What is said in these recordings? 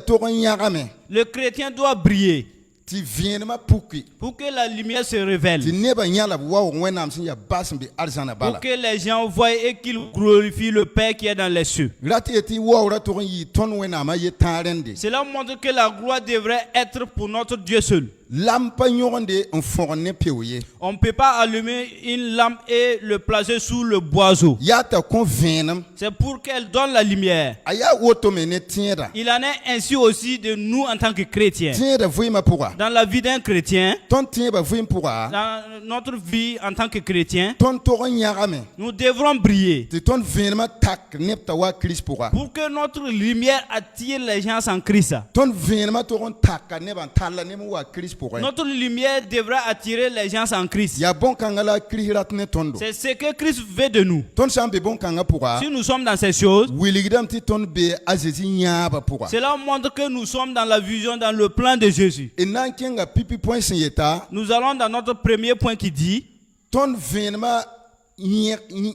Le chrétien doit briller ti vienema puki pour que la lumière se révèle, ti neba nyala wa wenam sin ya basm bi arzana pour bala que les gens voient et qu'ils glorifient le Père qui est dans les cieux. rati ti wa ra to yi ton wenama ye tarende Cela montre que la gloire devrait être pour notre Dieu seul. lampa nyoronde on forne pewye On ne peut pas allumer une lampe et le placer sous le boiseau. yata kon venam C'est pour qu'elle donne la lumière. aya woto mene tienda Il en est ainsi aussi de nous en tant que chrétiens. tienda vuima pourra Dans la vie d'un chrétien, ton tieba vuim pourra dans notre vie en tant que chrétien, ton to nyagame nous devrons briller ti ton venema tak nepta wa Christ pourra pour que notre lumière attire les gens en Christ. ton venema to on tak neban talla nemu wa Christ pourra Notre lumière devra attirer les gens en Christ. ya bon kangala Christ ne tondo C'est ce que Christ veut de nous. ton sambe bon kanga pourra Si nous sommes dans ces choses, wiligdam ti ton be azezi nyaba pourra cela montre que nous sommes dans la vision, dans le plan de Jésus. et nankenga pipi point yeta Nous allons dans notre premier point qui dit ton venema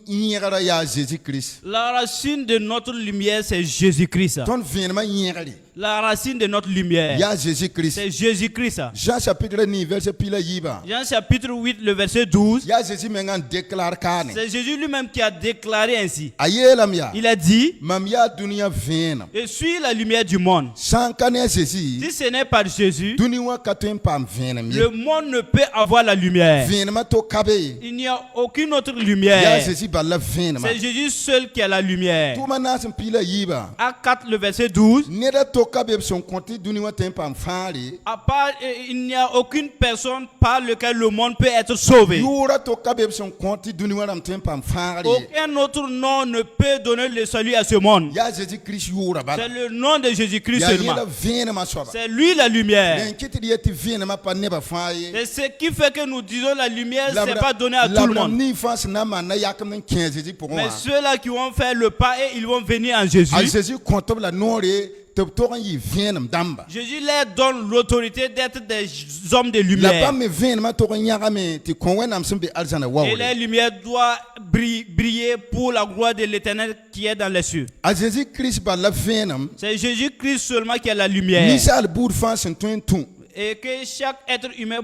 nyegara ya Jésus Christ la racine de notre lumière, c'est Jésus-Christ. ton venema nyegari La racine de notre lumière, ya Jésus Christ c'est Jésus-Christ. Jean chapitre 9 verset pila yiba Jean chapitre 8, le verset 12, ya Jésus mengan déclare kane c'est Jésus lui-même qui a déclaré ainsi. ayelam ya Il a dit, mam ya dunia venam je suis la lumière du monde. sans kane Jésus Si ce n'est pas Jésus, dunia katem pam venam le monde ne peut avoir la lumière. venama to kabe Il n'y a aucune autre ya lumière. Jésus balla venama C'est Jésus seul qui a la lumière. tuma nasim pila yiba Acte 4, le verset 12. neda to kabe son compte dunia tem pam fali À part, il n'y a aucune personne par laquelle le monde peut être sauvé. yura to kabe son compte dunia ram tem pam fali Aucun autre nom ne peut donner le salut à ce monde. ya Jésus Christ yura bala C'est le nom de Jésus-Christ ya seulement. yela venama soba C'est lui la lumière. len kiti yeti venama pa neba faye C'est ce qui fait que nous disons la lumière, ce n'est pas donné à tout le monde. ni face na mana yakam nan 15 Jésus pour moi Mais ceux-là qui vont faire le pas et ils vont venir en Jésus. a Jésus compte la nore te toran yi venam damba Jésus leur donne l'autorité d'être des hommes de la lumière. pas me venama to nyagame ti konwenam sembe arzana Et wawle la lumière doit briller pour la gloire de l'Éternel qui est dans les cieux. a Jésus Christ ba la venam C'est Jésus-Christ seulement qui a la lumière. ni sal bour face ton tout Et que chaque être humain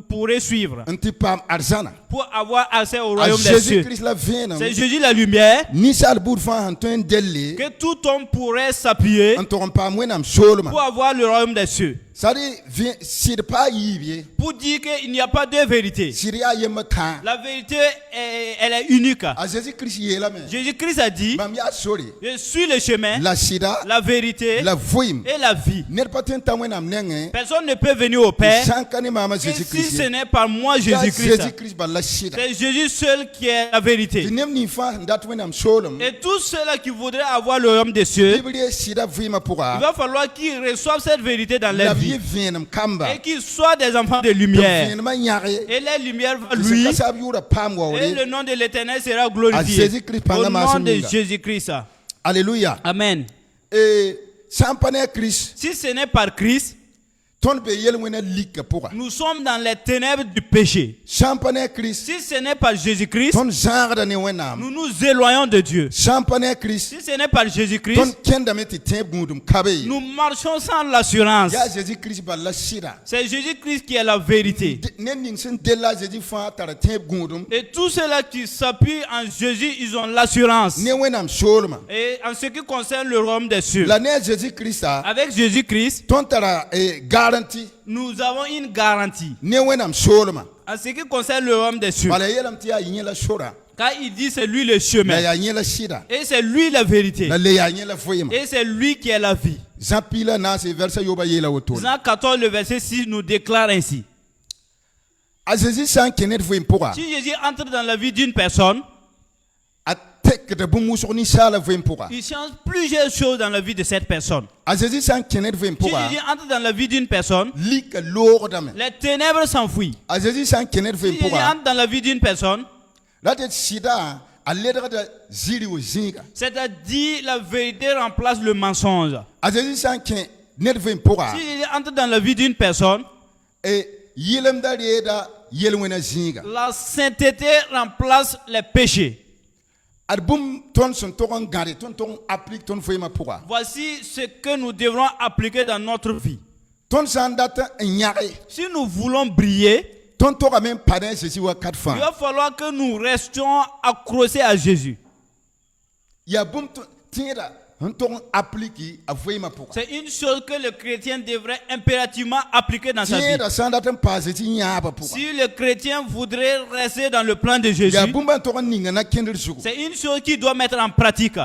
pourrait suivre anti pam arzana pour avoir accès au a royaume des Jésus cieux. Christ la venam C'est Jésus la lumière ni sal bour face ton delle que tout homme pourrait s'appuyer antoron pam wenam solma pour avoir le royaume des cieux. sari sir pa yibie Pour dire qu'il n'y a pas deux vérités. siria yemata La vérité, elle est unique. a Jésus Christ yela me Jésus-Christ a dit, mam ya sori je suis le chemin, la sida la vérité la voim et la vie. ner paten tamwenam nenge Personne ne peut venir au Père sankane mama que Jésus si ce Christ n'est pas moi, ya Jésus-Christ. Jésus Christ ba la sida C'est Jésus seul qui est la vérité. nem ni fa ndat wenam solom Et tous ceux-là qui voudraient avoir le royaume des cieux, bible sida voima il pourra va falloir qu'ils reçoivent cette vérité dans la leur vie vie. venam kamba Et qu'ils soient des enfants de lumière. venama nyare Et la lumière va lui. kasab yura pam Et wawle le nom de l'Éternel sera a glorifié. Jésus-Christ Au panga nom de masinga Jésus-Christ. alléluia Amen. et sampane Christ Si ce n'est par Christ, ton be yel wena lika pourra nous sommes dans les ténèbres du péché. sampane Christ Si ce n'est pas Jésus-Christ, ton genre ne wenam nous nous éloignons de Dieu. sampane Christ Si ce n'est pas ton Jésus-Christ, kendame ti tebudum kabe nous marchons sans l'assurance. ya Jésus Christ ba la sida C'est Jésus-Christ qui est la vérité. nen sen della Jésus fa tara tebudum Et tous ceux-là qui s'appuient en Jésus, ils ont l'assurance. ne wenam solma Et en ce qui concerne le royaume des cieux, la ne Jésus Christ avec Jésus-Christ, ton tara garantie nous avons une garantie. ne wenam solma En ce qui concerne le royaume des cieux, bala yelam ti ya yela sora car il dit c'est lui le la chemin. ya yela sida Et c'est lui la vérité. la le ya yela foyema Et c'est lui qui est la vie. zapila na se verset yoba yela woto Jean 14, le verset 6 nous déclare ainsi. a Jésus san kenet foyem pourra Si Jésus entre dans la vie d'une personne, a tek de bumu sur ni sala foyem pourra il change plusieurs choses dans la vie de cette personne. a Jésus san kenet foyem Si pourra Jésus entre dans la vie d'une personne, lika lordame les ténèbres s'enfuient. a Jésus san kenet Si foyem Jésus pourra entre dans la vie d'une personne, la te sida a ledra da ziri o zinga c'est-à-dire la vérité remplace le mensonge. a Jésus san kenet foyem pourra Si Jésus entre dans la vie d'une personne, e yelem da reda yelwena zinga la sainteté remplace les péchés. Album ton son toron gari ton applique ton foyema pourra. Voici ce que nous devrons appliquer dans notre vie. Ton sandata nyare. Si nous voulons briller, Ton tora même padin ceci wa 4 il fois. va falloir que nous restions accrochés à Jésus. Ya boum tira un toron applique à foyema pourra. C'est une chose que le chrétien devrait impérativement appliquer dans sa vie. Tira sandata passe ti nyaba pourra. Si le chrétien voudrait rester dans le plan de Jésus, Ya boum ban toron ningana kender suku. c'est une chose qu'il doit mettre en pratique.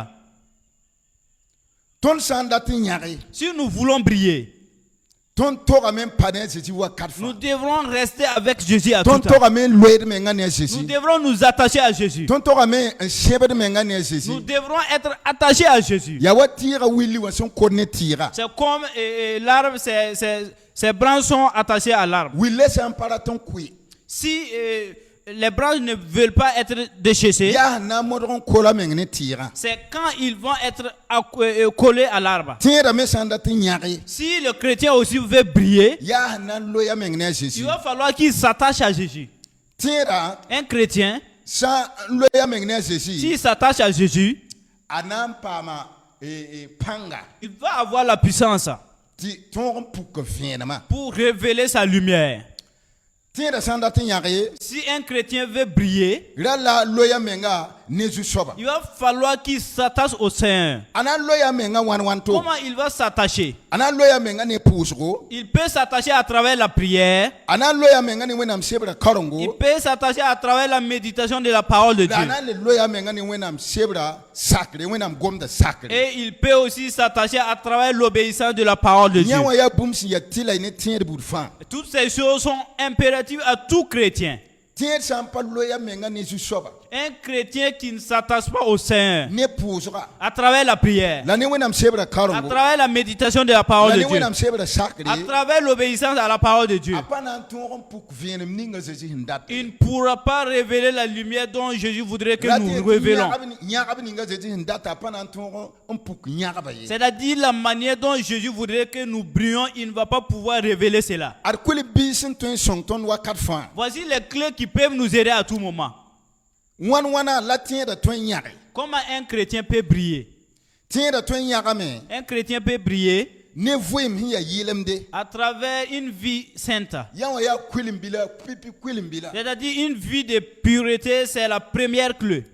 Ton sandata nyare. Si nous voulons briller, Ton tora même padin ceci wa 4 nous fois. devrons rester avec Jésus à tout Ton temps. tora même loyer mengane Nous ceci. devrons nous attacher à Jésus. Ton tora même un chebe mengane ceci. Nous devrons être attachés à Jésus. Ya wa tira willi wa son corne tira. C'est comme l'arbre, ses branches sont attachées à l'arbre. Wille c'est un paraton kui. Si les branches ne veulent pas être déchaussées, Ya na modron kola mengane tira. c'est quand ils vont être collés à l'arbre. Tira me sandata nyare. Si le chrétien aussi veut briller, Ya na loya mengane ceci. il va falloir qu'il s'attache à Jésus. Tira Un chrétien, sa loya mengane ceci. s'il s'attache à Jésus, Anam pama panga. il va avoir la puissance Ti ton pour que finalement. pour révéler sa lumière. Tira sandata nyare. Si un chrétien veut briller, La loya menga nezu soba. il va falloir qu'il s'attache au Seigneur. Ana loya menga wan to. Comment il va s'attacher? Ana loya menga ne pusgo. Il peut s'attacher à travers la prière. Ana loya menga ne wenam sebra Il karongo. peut s'attacher à travers la méditation de la parole de Dieu. Ana le loya menga ne wenam sebra sacré wenam gomda sacré. Et il peut aussi s'attacher à travers l'obéissance de la parole de Dieu. Nyawa ya bumsi ya tila ine tiere burfan. Toutes ces choses sont impératives à tout chrétien. Tiere sampa loya menga nezu soba. Un chrétien qui ne s'attache pas au Seigneur Ne pusga. à travers la prière, La ne wenam sebra à karongo. travers la méditation de la parole La de ne Dieu, wenam sebra sacré. à travers l'obéissance à la parole de Dieu, Apana antoron pour vienem ninga zezi hindat. il ne pourra pas révéler la lumière dont Jésus voudrait que nous révélons. Nyagabi ninga zezi hindat apana antoron pour nyagabaye. C'est-à-dire la manière dont Jésus voudrait que nous brillions, il ne va pas pouvoir révéler cela. Arkuli bisin ton son ton wa 4 fois. Voici les clés qui peuvent nous aider à tout moment. Wana la tiere ton nyare. Comment un chrétien peut briller? Tiere ton nyagame. Un chrétien peut briller Ne vuim hiya yilemde. à travers une vie sainte. Yawa ya kwilimbila pipi kwilimbila. C'est-à-dire une vie de pureté, c'est la première clé.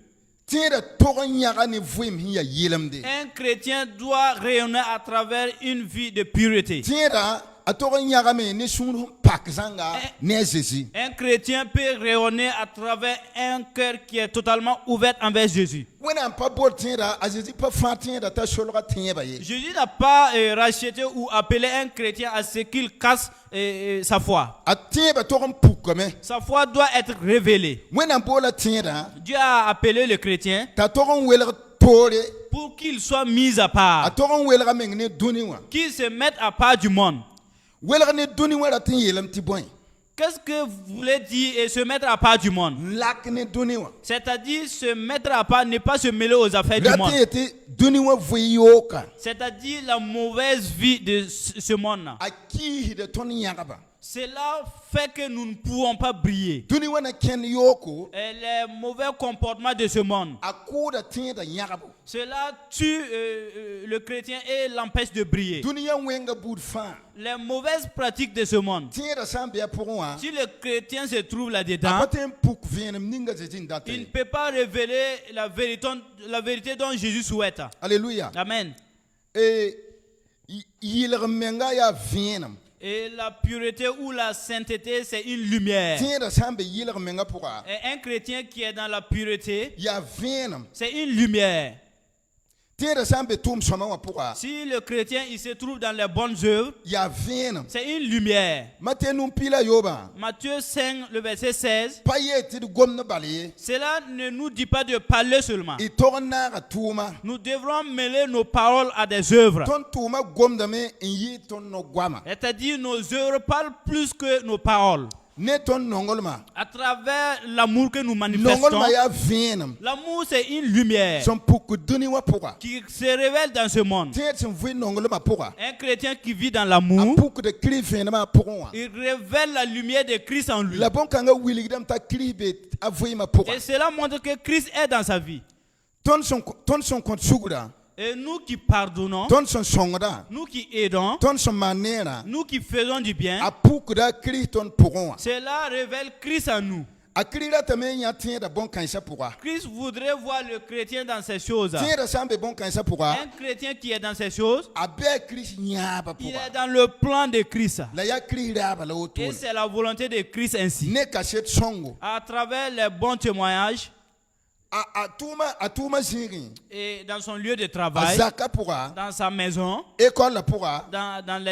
Tiere toron nyaga ne vuim hiya yilemde. Un chrétien doit rayonner à travers une vie de pureté. Tiere a toron nyagame ne sunu pak zanga ne zezi. Un chrétien peut rayonner à travers un cœur qui est totalement ouvert envers Jésus. Wena pa bol tiere a zezi pa fa tiere ta sholga tiere baye. Jésus n'a pas racheté ou appelé un chrétien à ce qu'il casse sa foi. A tiere toron pukome. Sa foi doit être révélée. Wena bola tiere Dieu a appelé le chrétien ta toron welga tore. pour qu'il soit mis à A part, toron welga mengne duniwa. qu'il se mette à part du monde. Welga ne duniwa la tin yelem ti boy. Qu'est-ce que vous voulez dire et se mettre à part du monde? Lak ne duniwa. C'est-à-dire se mettre à part, ne pas se mêler aux affaires du La monde. tin ete duniwa vuyoka. C'est-à-dire la mauvaise vie de ce monde-là. A ki de ton yagaba. Cela fait que nous ne pouvons pas briller. Duniwa na ken yoko. Et les mauvais comportements de ce monde, A kuda tin da yagabo. cela tue le chrétien et l'empêche de briller. Dunia wenga bud fan. Les mauvaises pratiques de ce monde, Tin da sambia pour moi. si le chrétien se trouve là-dedans, Apaten puk vienem ninga zezin il ne date. peut pas révéler la vérité dont Jésus souhaite. Alléluia. Amen. Et yilr menga ya vienem. Et la pureté ou la sainteté, c'est une lumière. Tin da sambe yilr menga pour moi. Et un chrétien qui est dans la pureté, Ya vienem. c'est une lumière. Tin da sambe tum soma wa pour moi. Si le chrétien il se trouve dans les bonnes œuvres, Ya vienem. c'est une lumière. Matenum pila yoba. Matthieu 5, le verset 16, Paye ti gomna balaye. cela ne nous dit pas de parler seulement. I torna ga tuma. Nous devrons mêler nos paroles à des œuvres. Ton tuma gomda me yi ton no gwama. C'est-à-dire nos œuvres parlent plus que nos paroles. Ne ton nongolma. À travers l'amour que nous manifestons, Nongolma ya vienem. l'amour c'est une lumière Son puk duni wa pour moi. qui se révèle dans ce monde. Tiens, tu veux nongolma pour moi. Un chrétien qui vit dans A l'amour, puk de kri vienema pour moi. il révèle la lumière de Christ en lui. La bon kanga willi dam ta kri be avoyma pour moi. Et cela montre que Christ est dans sa vie. ton son compte sugra, Et nous qui pardonnons, ton son songra, nous qui aidons, ton son manera, nous qui faisons du bien, a pukra Christ ton pourron. cela révèle Christ en nous. A krira tamé ya tien da bon kansa pourra. Christ voudrait voir le chrétien dans ces choses. Tien da sambe bon kansa pourra. Un chrétien qui est dans ces choses, A be Christ nya ba il pourra. est dans le plan de Christ. La ya krira ba la Et autour. c'est la volonté de Christ ainsi. Ne cachette songo. À travers les bons témoignages A tuma ziri. et dans son lieu de A travail, zaka pourra. dans sa maison, École la pourra. dans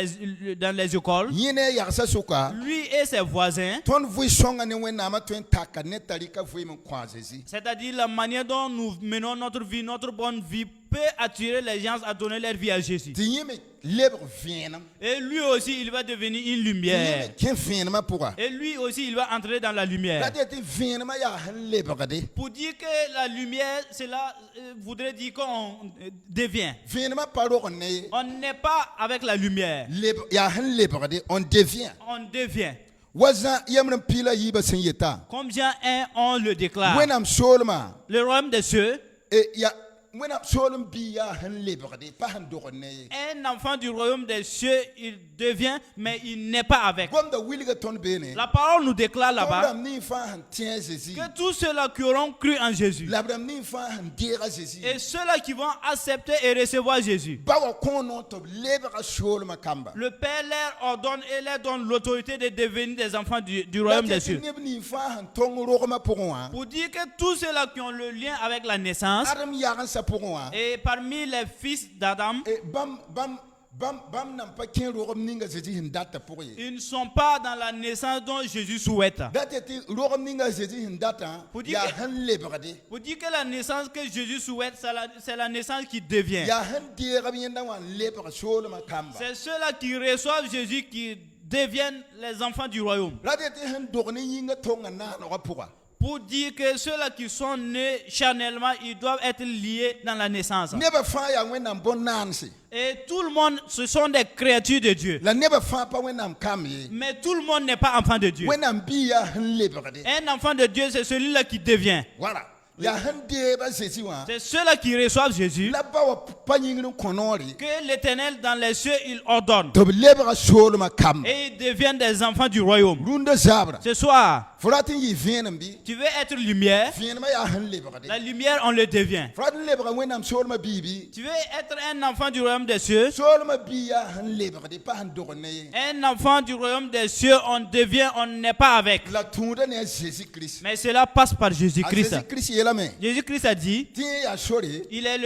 les écoles, Yine yarsa suka. lui et ses voisins, Ton vui songa ne wena ma tuen taka ne talika vui mon kwazezi. c'est-à-dire la manière dont nous menons notre vie, notre bonne vie, peut attirer les gens à donner leur vie à Jésus. Tinyeme lebre vienam. Et lui aussi, il va devenir une lumière. Tinyeme ken vienama pourra. Et lui aussi, il va entrer dans la lumière. La tete vienama ya han lebre de. Pour dire que la lumière, cela voudrait dire qu'on devient. Vienama paro ne. On n'est pas avec la lumière. Ya han lebre de, on devient. On devient. Waza yamram pila yiba sen yeta. Combien on le déclare. Wenam solma. Le royaume des cieux, Et ya wenam solum bi ya han lebre de, pas han dorne. un enfant du royaume des cieux, il devient, mais il n'est pas avec. Gomda wilga ton bene. La parole nous déclare là-bas Labram ni fa han tien Jésus. que tous ceux-là qui auront cru en Jésus Labram ni fa han dira Jésus. et ceux-là qui vont accepter et recevoir Jésus, Bawa kono to lebra solma kamba. le Père leur ordonne et leur donne l'autorité de devenir des enfants du royaume des cieux. Ni fa han tong rogma pour moi. Pour dire que tous ceux-là qui ont le lien avec la naissance, Adam yaran sa pour moi. et parmi les fils d'Adam, Et bam nam pa ken rogm ninga Jésus hindata pour ye. ils ne sont pas dans la naissance dont Jésus souhaite. Datati rogm ninga Jésus hindata Pour dire ya que- han lebra de. Pour dire que la naissance que Jésus souhaite, c'est la naissance qui devient. Ya han dira bien dans wan lebra solma kamba. C'est ceux-là qui reçoivent Jésus qui deviennent les enfants du royaume. Datati han dorni yinga tonga na no pour. Pour dire que ceux-là qui sont nés charnellement, ils doivent être liés dans la naissance. Never fa ya wenam bon nansi. Et tout le monde, ce sont des créatures de Dieu. La never fa pa wenam kam ye. Mais tout le monde n'est pas enfant de Dieu. Wenam bi ya han lebra de. Un enfant de Dieu, c'est celui-là qui devient. Voilà. Ya han deba Jésus wa. C'est ceux-là qui reçoivent Jésus La bawa pa yingno konori. que l'Éternel dans les cieux, il ordonne. To lebra solma kamba. Et ils deviennent des enfants du royaume. Runda zabra. Ce soir, Furatin yi vienam bi. tu veux être lumière. Vienam ya han lebra de. La lumière, on le devient. Furatin lebra wenam solma bibi. Tu veux être un enfant du royaume des cieux. Solma bi ya han lebra de pa han dorne. Un enfant du royaume des cieux, on devient, on n'est pas avec. La tunda ne Jésus Christ. Mais cela passe par Jésus-Christ. Jésus Christ yela me. Jésus-Christ a dit, Tie ya sori. il est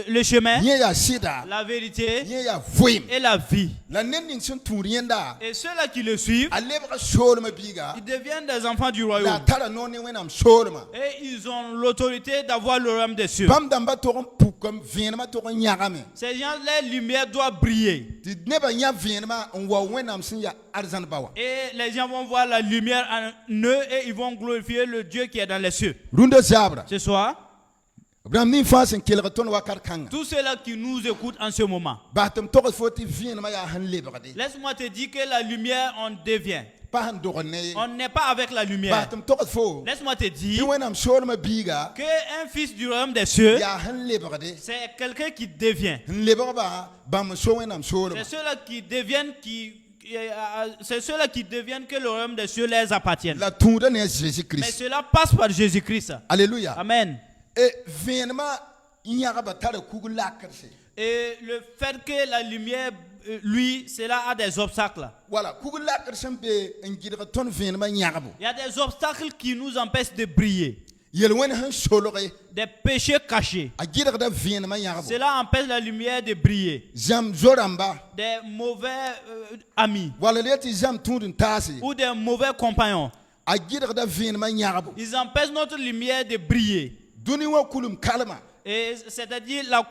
le chemin, Nye ya sida. la vérité Nye ya fuim. et la vie. La nen ning sun turienda. Et ceux-là qui le suivent, A lebra solma biga. ils deviennent des enfants du La royaume. tara no ne wenam solma. Et ils ont l'autorité d'avoir le royaume des cieux. Bam damba toron pukam vienama toron nyagame. Ces gens, leur lumière doit briller. Ti neba nya vienama on wa wenam sin ya arzan bawa. Et les gens vont voir la lumière en eux et ils vont glorifier le Dieu qui est dans les cieux. Runda zabra. Ce soir, Abraham ni fasin kelga ton wakar kanga. tous ceux-là qui nous écoutent en ce moment, Batam tokos foti vienama ya han lebra de. laisse-moi te dire que la lumière, on devient. Pa han dorne. On n'est pas avec la lumière. Batam tokos fo. Laisse-moi te Ti dire wenam solma biga. qu'un fils du royaume des cieux, Ya han lebra de. c'est quelqu'un qui devient. Lebra ba bam so wenam solma. C'est ceux-là qui deviennent c'est ceux-là qui deviennent que le royaume des cieux les appartient. La tunda ne Jésus Mais Christ. cela passe par Jésus-Christ. Alléluia. Amen. Et vienama nyaga batara kugu lakarse. Et le fait que la lumière, lui, cela a des obstacles. Voilà, kugu lakarse be ngidra ton vienama nyagabo. Il y a des obstacles qui nous empêchent de briller. Yel wen han solore. Des péchés cachés. A gidra da vienama nyagabo. Cela empêche la lumière de briller. Jam zoramba. Des mauvais amis Wala leti jam tundun tasi. ou des mauvais compagnons. A gidra da vienama nyagabo. Ils empêchent notre lumière de briller. Duni wa kulum kalma. Et c'est-à-dire la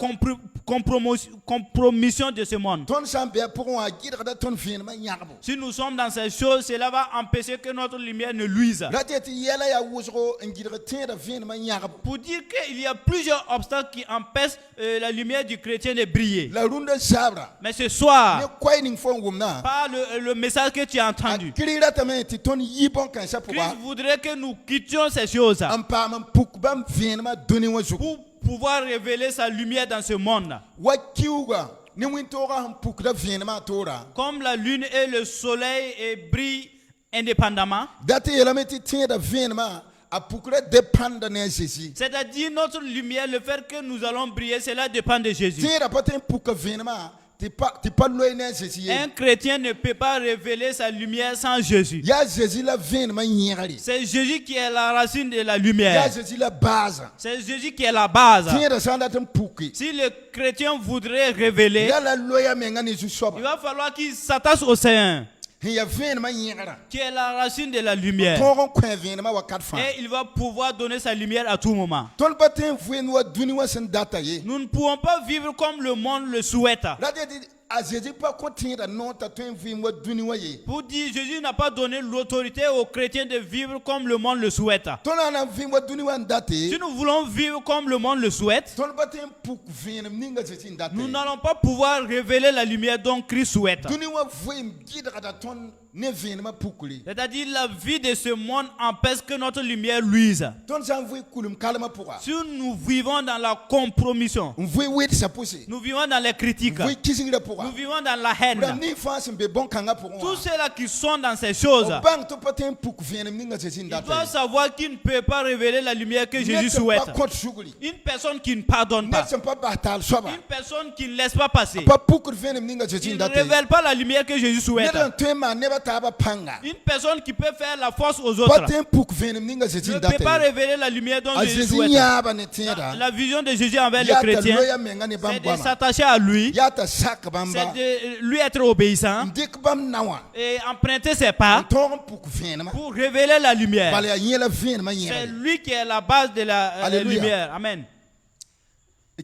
compromission de ce monde. Ton sambe pour a gidra da ton vienama nyagabo. Si nous sommes dans ces choses, cela va empêcher que notre lumière ne luise. La teti yela ya wusro ngidra tenda vienama nyagabo. Pour dire qu'il y a plusieurs obstacles qui empêchent la lumière du chrétien de briller. La runda sabra. Mais ce Ne soir, kwai ning fo ngumna. par le message que tu as entendu, Kirira tame ti ton yibon kansa pour Christ voudrait que nous quittions ces choses Ampa man puk bam vienama duni wa zuku. pouvoir révéler sa lumière dans ce monde. wa kiuga ni wintoga han pukda vienema tora Comme la lune et le soleil brillent indépendamment. date yelameti tienda vienema a pukda dépendre ne Jésus C'est-à-dire notre lumière, le fait que nous allons briller, cela dépend de Jésus. tienda patin pukka vienema ti pas loin ne Jésus Un chrétien ne peut pas révéler sa lumière sans Jésus. ya Jésus la vienema nyeri C'est Jésus qui est la racine de la ya lumière. Jésus la base C'est Jésus qui est la base. tienda sanda tan pukki Si le chrétien voudrait révéler, ya la loya menga ni il soba va falloir qu'il s'attache au Seigneur, ya vienema nyera qui est la racine de la lumière. togon kwen vienema wa kat fa Et il va pouvoir donner sa lumière à tout moment. ton patin vienwa duniwa sen data ye Nous ne pouvons pas vivre comme le monde le souhaite. radio di a Jésus pas continuer non ta ton vienwa duniwa ye Pour dire, Jésus n'a pas donné l'autorité aux chrétiens de vivre comme le monde le souhaite. ton ana vienwa duniwa date Si nous voulons vivre comme le monde le souhaite, ton patin puk vienem ninga Jésus date nous n'allons pas pouvoir révéler la lumière dont Christ souhaite. duniwa viem gidra da ton ne vienema pukuli C'est-à-dire la vie de ce monde empêche que notre lumière luise. ton san vui kulum kalma pourra Si nous vivons dans la compromission, vui wit sa pousse nous vivons dans les critiques, vui kisingra pourra nous vivons dans la bra haine, ni face be bon kanga pour tous ceux-là qui sont dans ces choses, bang ton patin puk vienem ninga Jésus ils date doivent savoir qu'ils ne peuvent pas révéler la lumière que Jésus souhaite. pas compte suguli Une personne qui ne pardonne ne pas, sont pas batal soba une personne qui ne laisse pas passer, pas puk vienem ninga Jésus qui ne date révèle pas la lumière que Jésus ne souhaite. dan tema ne ba taba panga Une personne qui peut faire la force aux autres patin puk vienem ninga Jésus ne date peut pas révéler la lumière dont a Jésus Jésus souhaite. nyaba ne tienda La vision de Jésus envers les ya ta chrétiens, loya menga ne c'est de bambama s'attacher à lui, ya ta sak c'est bamba de lui être obéissant ndik bam nawa et emprunter ses pas ton puk vienema pour révéler la lumière. bale ya nyela vienema C'est nyela lui qui est la base de la Alléluia. lumière. Amen.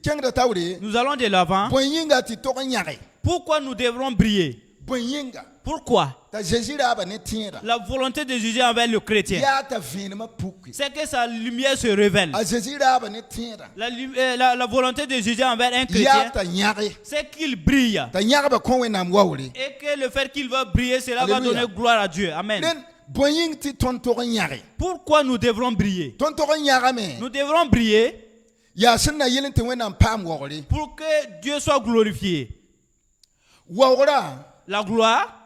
kengra tawre Nous allons de l'avant. boyinga ti to nyare Pourquoi nous devrons briller? boyinga Pourquoi? ta Jésus raba ne tienda La volonté de Jésus envers le chrétien, ya ta vienema puk c'est que sa lumière se révèle. a Jésus raba ne tienda La volonté de Jésus envers un ya chrétien, ta nyare c'est qu'il brille. ta nyare ba kon wenam wawre Et que le fait qu'il va briller, cela va Alléluia. donner gloire à Dieu. Amen. nen boying ti ton to nyare Pourquoi nous devrons briller? ton to nyare me Nous devrons briller ya sunna yelente wenam pam wawre pour que Dieu soit glorifié. wawra La gloire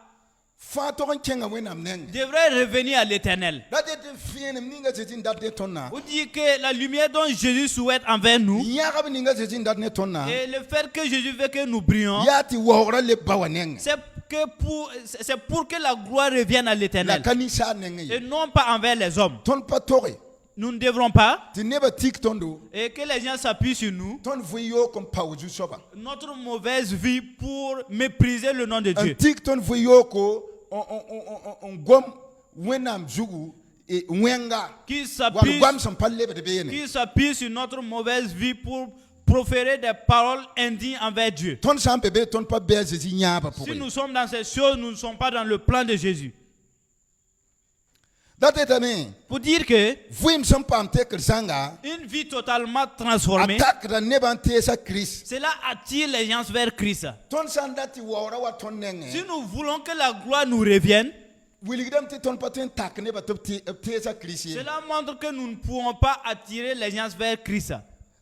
fa to kenga wenam neng devrait revenir à l'Éternel. la de vienem ninga Jésus date tonna Vous dites que la lumière dont Jésus souhaite envers nous, nyare ninga Jésus date ne tonna et le fait que Jésus veut que nous brillions, ya ti wawra le bawaneng c'est pour que la gloire revienne à la l'Éternel kanisa neng et non pas envers les hommes. ton pas tore Nous ne devrons pas, ti neba tik tondo et que les gens s'appuient sur nous, ton vuyo comme pauju soba notre mauvaise vie pour mépriser le nom de un Dieu. tik ton vuyo ko on gom wenam jugu e wenga Qui wal s'appuie gam son palle be de beyene qui s'appuie sur notre mauvaise vie pour proférer des paroles indignes envers Dieu. ton sam bebe ton pas be Jésus nyaba pour Si nous sommes dans ces choses, nous ne sommes pas dans le plan de Jésus. date tane Pour dire que vuim son pam te sanga une vie totalement transformée, attaque da neban te sa Christ cela attire les gens vers Christ. ton san dati wawra wa ton nenge Si nous voulons que la gloire nous revienne, wiligdam te ton patin tak neba te sa Christ cela montre que nous ne pouvons pas attirer les gens vers Christ.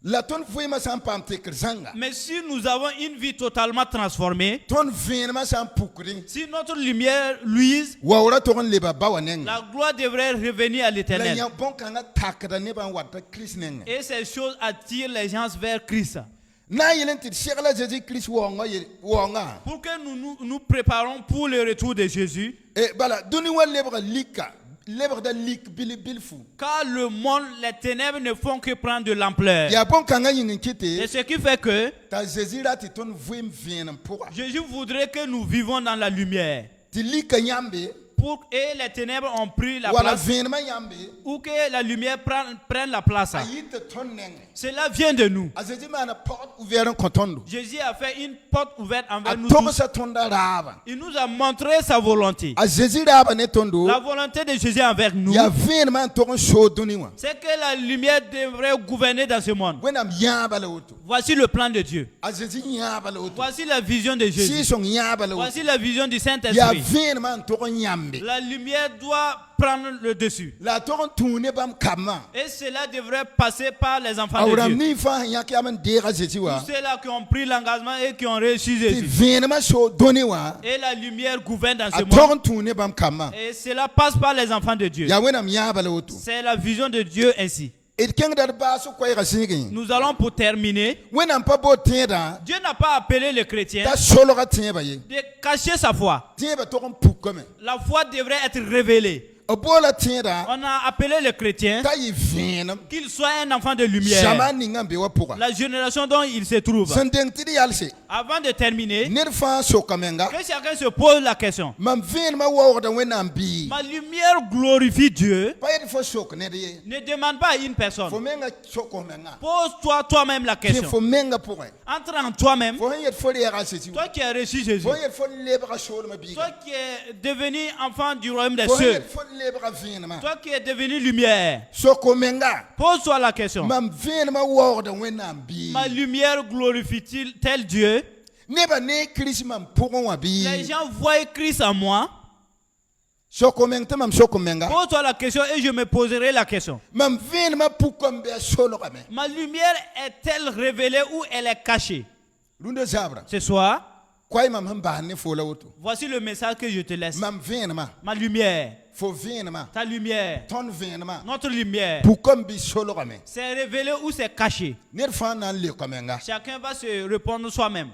la ton vuima san pam te sanga Mais si nous avons une vie totalement transformée, ton vienema san pukri si notre lumière luise, wawra to leba bawaneng la gloire devrait revenir à la l'Éternel. nya bon kanga tak da neban wata Christ nenge Et ces choses attirent les gens vers Christ. na yelenti shekla Jésus Christ wonga Pour que nous préparons pour le retour de Jésus, e bala duni wa lebra lika lebra da lik bilfu car le monde, les ténèbres ne font que prendre de l'ampleur. ya bon kanga yin Et kite ce qui fait que ta Jésus rati ton vuim vienem pour Jésus voudrait que nous vivons dans la lumière. ti lika nyambe Et les ténèbres ont pris la wala place, vienema nyambe ou que la lumière prenne la place. ayite ton nenge Cela vient de nous. a Jésus mana porte ouverte kotondo Jésus a fait une porte ouverte a envers nous togo tous. sa tonda raba Il nous a montré sa volonté. a Jésus raba ne tondo La volonté de Jésus envers nous, ya vienema togo show duniwa c'est que la lumière devrait gouverner dans ce monde. wenam yaba la auto Voici le plan de Dieu. a Jésus yaba la auto Voici la vision de si Jésus. son yaba la auto Voici la vision du ya Saint-Esprit. vienema togo nyambe kambe. La lumière doit prendre le dessus. La toron tourne bam kama. Et cela devrait passer par les enfants de Awram Dieu. ni fa yaki aman dera Jésus wa. Tous ceux-là qui ont pris l'engagement et qui ont réussi Ti Jésus. venema so donné wa. Et la lumière gouverne dans ce A monde. toron tourne bam kama. Et cela passe par les enfants de Dieu. Ya wenam ya bala wotu. C'est la vision de Dieu ainsi. Et keng dar ba so koy rasini. Nous allons pour terminer. Wenam pa bo tienda. Dieu n'a pas appelé le chrétien Ta solo ka tienda ba ye. de cacher sa foi. Tienda ba toron pou comme. La foi devrait être révélée. Obola tienda. On a appelé le chrétien Ta yi venam. qu'il soit un enfant de lumière. Sama ninga be wa pourra. La génération dont il se trouve. Sandeng tidi yalse. Avant de terminer, Nerfa so kamenga. que chacun se pose la question. Mam venema wa da wenam bi. Ma lumière glorifie Dieu. Pa yedi fo sok ne de. Ne demande pas à une personne. Fo menga soko menga. Pose-toi toi-même la Ki question. fo menga pourra. Entre en toi-même. Fo yed fo le rasiti. Toi qui as reçu Jésus. Fo yed fo lebra solo ma bi. Toi qui es devenu enfant du royaume des Fo cieux. yed fo lebra venema. Toi qui es devenu lumière. Soko menga. Pose-toi la question. Mam venema wa da wenam bi. Ma lumière glorifie-t-il tel Dieu? Neba ne Christ mam pourra wa bi. Les gens voient Christ en moi. Soko menga mam soko menga. Pose-toi la question et je me poserai la question. Mam venema pour comme be solo kame. Ma lumière est-elle révélée ou elle est cachée? Lunde zabra. Ce soir, Kwai mam hamba ne fo la wotu. voici le message que je te laisse. Mam venema. Ma lumière, Fo venema. ta lumière, Ton venema. notre lumière, Pour comme bi solo kame. c'est révélé ou c'est caché? Nerfa nan le kamenga. Chacun va se répondre soi-même.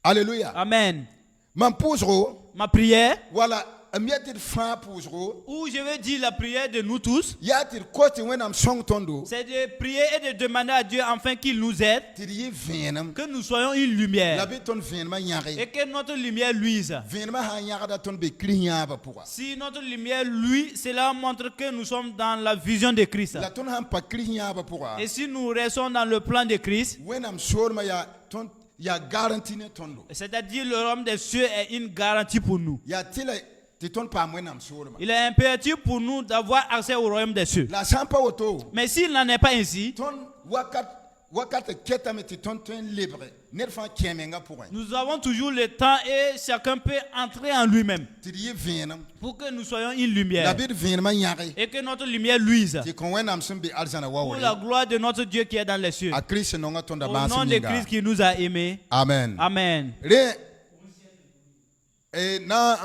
Alléluia. Amen. Man pousro Ma prière, wala amiatir fa pousro ou je vais dire la prière de nous tous, yatir kote wenam song tondo c'est de prier et de demander à Dieu afin qu'il nous aide, tiri venam que nous soyons une la lumière be ton venma et nyare que notre lumière luise. venma ha nyare da ton be krinya ba pourra Si notre lumière luit, cela montre que nous sommes dans la vision de Christ. la ton han pa krinya ba pourra Et si nous restons dans le plan de Christ, wenam sorma ya ton ya garantie ne tondo c'est-à-dire le royaume des cieux est une garantie pour nous. ya tila ti ton pa wenam sorma Il est impératif pour nous d'avoir accès au royaume des cieux. la sampa woto Mais s'il n'en est pas ainsi, ton wakat ketame ti ton libre nerfa kemenga pourra nous avons toujours le temps et chacun peut entrer en lui-même tiri venam pour que nous soyons une la lumière be venma nyare et que notre lumière luise ti kon wenam sumbi alzana pour wawo la gloire de notre Dieu qui est dans les cieux. a Christ nonga tonda Au basi nom de Christ qui nous a aimés. Amen. Amen. Re na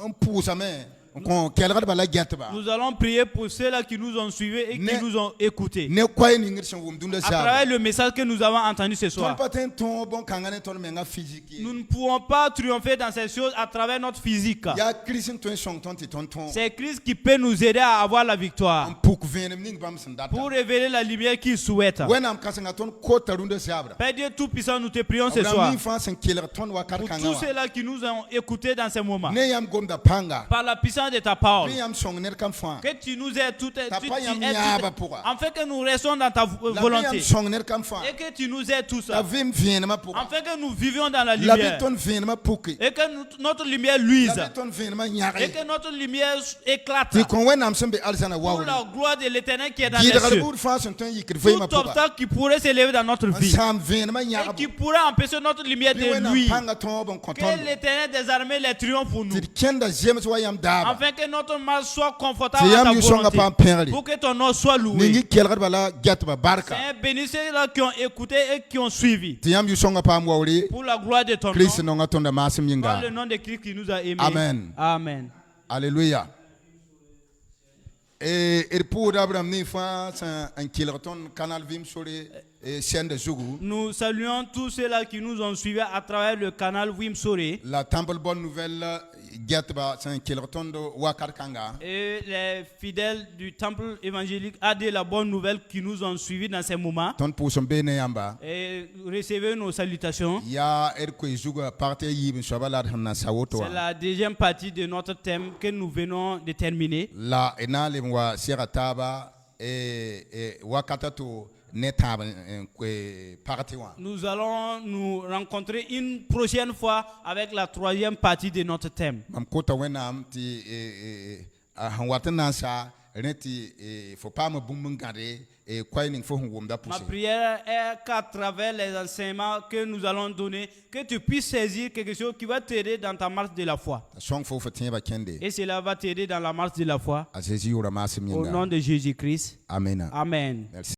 un pousa mais kon kelgar bala getba. Nous allons prier pour ceux-là qui nous ont suivis et qui Ne- nous ont écoutés. Ne kwai ni ngirsan wum dunda À sa. travers le message que nous avons entendu ce Ton soir, paten ton bon kangane ton menga physique. nous ne pouvons pas triompher dans ces choses à travers notre physique. Ya Christ ton song ton ti ton. C'est Christ qui peut nous aider à avoir la Un victoire pouk venem ning bam sandata. pour révéler la lumière qu'il souhaite. Wenam kasanga ton ko tarunda sabra. Père Dieu Tout-Puissant, nous te prions ce Abraham soir ni fa sen keler ton wa kar pour kanga. tous ceux-là qui nous ont écoutés dans ces moments. Ne yam gonda panga. Par la puissance de ta parole, Ni yam song ner kam fa. que tu nous aides tout Papa yam nyaba pourra. afin que nous restons dans ta La volonté yam song ner kam fa. et que tu nous aides tous La vim venema pour. afin que nous vivions dans la La lumière beton venema pouke. et que notre lumière luise La beton venema nyare. et que notre lumière éclate Ti kon wenam sembe alzana pour wawo. la gloire de l'éternel qui est dans les Gidara cieux. bur fa son ton yikir vema Tout pouka. obstacle qui pourrait s'élever dans notre vie Sam venema et nyare. qui pourrait empêcher notre lumière Bi wenam de luire, panga ton bon que konton. l'éternel des armées les triomphe pour nous, Ti kenda james wayam daba. afin que notre marche soit confortable Ti à ta yam yusonga volonté, pam perli. pour que ton nom soit loué. Ningi kelgar bala gatba barka. C'est bénissez ceux-là qui ont écouté et qui ont suivi Ti yam yusonga pam wawli. pour la gloire de ton Christ nom, nonga tonda masim par yinga. le nom de Christ qui nous a aimés. Amen. Amen. Alléluia. Et pour Abraham ni fa un kilraton canal vim sur les chaînes de Zougou. Nous saluons tous ceux-là qui nous ont suivis à travers le canal Wimsore La temple bonne nouvelle gatba c'est un kilraton de Wakar Kanga. et les fidèles du temple évangélique AD la bonne nouvelle qui nous ont suivis dans ces moments. Ton pour son bene yamba. Et recevez nos salutations. Ya erko Zougou parti yibin shabala na sawoto. C'est la deuxième partie de notre thème que nous venons de terminer. La enale mwa sirataba et wakatato netaba parti wa. Nous allons nous rencontrer une prochaine fois avec la troisième partie de notre thème. Mam kota wenam ti hanwatana sa reti faut pas me bumbungare et quoi ning fo hum da Ma pousse prière est qu'à travers les enseignements que nous allons donner, que tu puisses saisir quelque chose qui va t'aider dans ta marche de la foi. song fo fa tiens ba kende Et cela va t'aider dans la marche de la foi. a Jésus ora masim Au nom yinda de Jésus-Christ. amen Amen. merci